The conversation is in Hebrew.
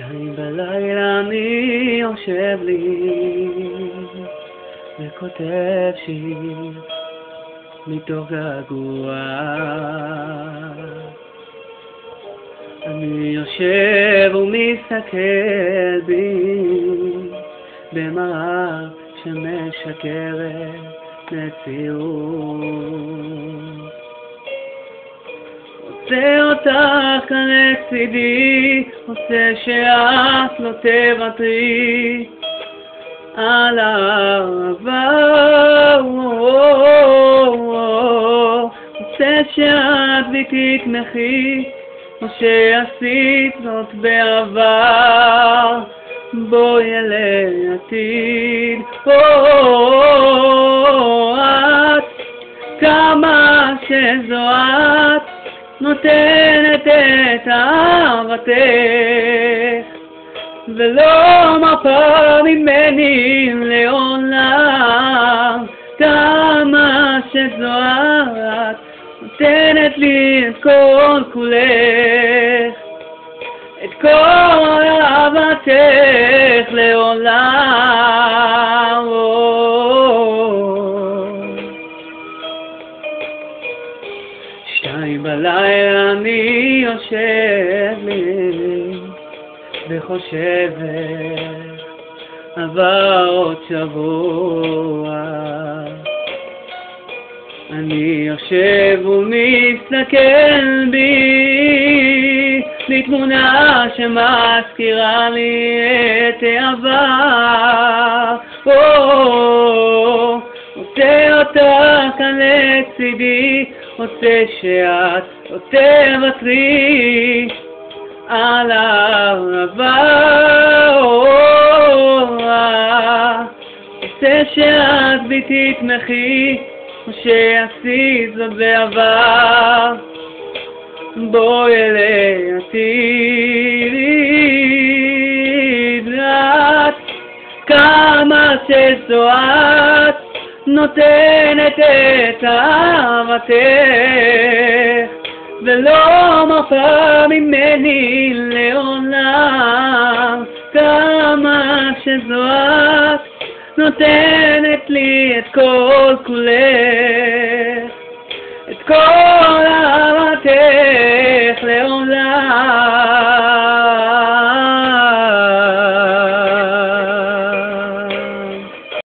שתיים בלילה אני יושב לי וכותב שיר מתוך געגוע. אני יושב ומסתכל בי במראה שמשקרת מציאות. רוצה אותך כאן לצידי, רוצה שאת לא תוותרי על האהבה. רוצה שאת בי תתמכי כמו שעשית זאת בעבר, בואי לעתיד. את כמה שזו את נותנת את אהבתך ולא מרפה ממני לעולם. כמה שזו את נותנת לי את כל כולך, את כל אהבתך לעולם. שתיים בלילה אני יושב לי וחושבת עבר עוד שבוע. אני יושב ומסתכל בי לתמונה שמזכירה לי את העבר. רוצה אותה כאן לצידי, רוצה שאת לא תוותרי על האהבה. רוצה שאת בי תתמכי כמו שעשית זאת בעבר, בואי לעתיד. את כמה שזו את נותנת את אהבתך ולא מרפה ממני לעולם. כמה שזו את נותנת לי את כל כולך, את כל אהבתך